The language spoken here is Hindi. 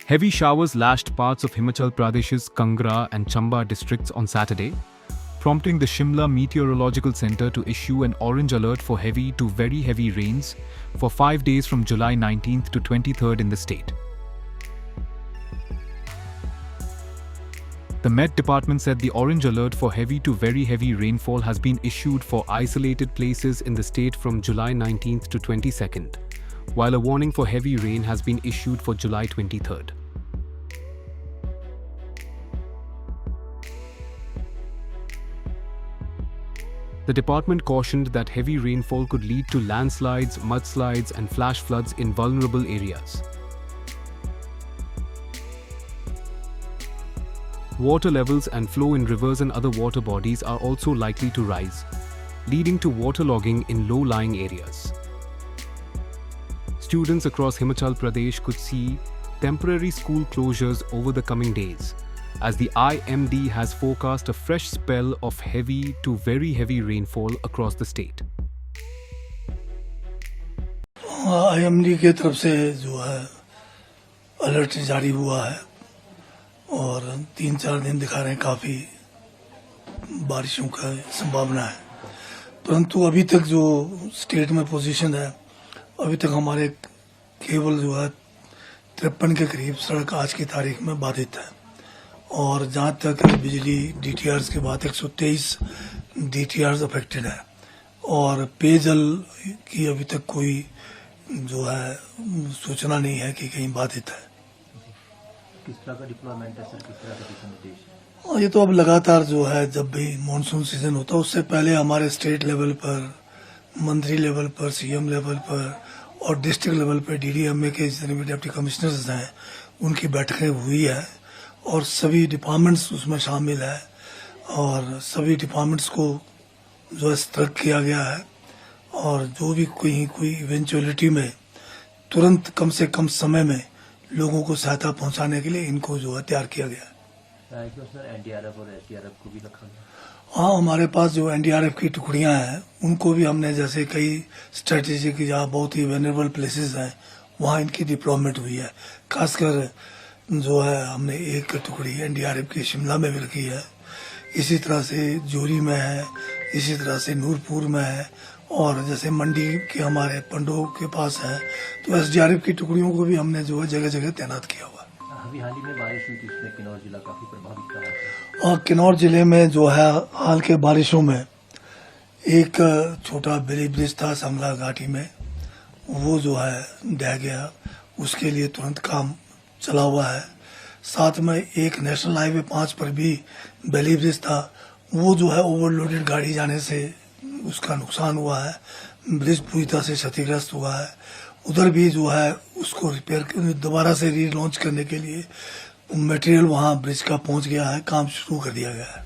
Heavy showers lashed parts of Himachal Pradesh's Kangra and Chamba districts on Saturday, prompting the Shimla Meteorological Centre to issue an orange alert for heavy to very heavy rains for 5 days from July 19th to 23rd in the state. The Met Department said the orange alert for heavy to very heavy rainfall has been issued for isolated places in the state from July 19th to 22nd, while a warning for heavy rain has been issued for July 23rd. The department cautioned that heavy rainfall could lead to landslides, mudslides, and flash floods in vulnerable areas. Water levels and flow in rivers and other water bodies are also likely to rise, leading to waterlogging in low-lying areas. Students across Himachal Pradesh could see temporary school closures over the coming days, as the IMD has forecast a fresh spell of heavy to very heavy rainfall across the state. IMD के तरफ से जो है अलर्ट जारी हुआ है और 3-4 दिन दिखा रहे हैं काफ़ी बारिशों का संभावना है, परंतु अभी तक जो स्टेट में पोजीशन है, अभी तक हमारे केवल जो है 53 के करीब सड़क आज की तारीख में बाधित है और जहाँ तक बिजली DTRs की बात 123 DTRs अफेक्टेड है और पेयजल की अभी तक कोई जो है सूचना नहीं है कि कहीं बाधित है। किस तरह का डिप्लॉयमेंट है सर, किस तरह का दिशा निर्देश है? और ये तो अब लगातार जो है जब भी मॉनसून सीजन होता है उससे पहले हमारे स्टेट लेवल पर, मंत्री लेवल पर, CM लेवल पर और डिस्ट्रिक्ट लेवल पर DDMA के जितने भी डिप्टी कमिश्नर्स हैं उनकी बैठकें हुई है और सभी डिपार्टमेंट्स उसमें शामिल है और सभी डिपार्टमेंट्स को जो है सतर्क किया गया है और जो भी कोई इवेंचुअलिटी में तुरंत कम से कम समय में लोगों को सहायता पहुंचाने के लिए इनको जो है तैयार किया गया है। सर NDRF और SDRF को भी रखा गया? हाँ, हमारे पास जो NDRF की टुकड़ियां हैं उनको भी हमने जैसे कई स्ट्रेटेजिक जहाँ बहुत ही वेनरेबल प्लेसेस हैं वहाँ इनकी डिप्लॉयमेंट हुई है। खासकर जो है हमने एक टुकड़ी NDRF की शिमला में भी रखी है, इसी तरह से जोरी में है, इसी तरह से नूरपुर में है और जैसे मंडी के हमारे पंडो के पास है तो SDRF की टुकड़ियों को भी हमने जो है जगह जगह तैनात किया हुआ है। अभी हाल ही में बारिश हुई थी, इसमें किन्नौर जिला काफी प्रभावित रहा है और किन्नौर जिले में जो है हाल के बारिशों में एक छोटा बेली ब्रिज था समला घाटी में, वो जो है ढह गया, उसके लिए तुरंत काम चला हुआ है। साथ में एक नेशनल हाईवे 5 पर भी बेली ब्रिज था, वो जो है ओवरलोडेड गाड़ी जाने से उसका नुकसान हुआ है, ब्रिज पूरी तरह से क्षतिग्रस्त हुआ है। उधर भी जो है उसको रिपेयर दोबारा से रीलॉन्च करने के लिए मटेरियल वहाँ ब्रिज का पहुँच गया है, काम शुरू कर दिया गया है।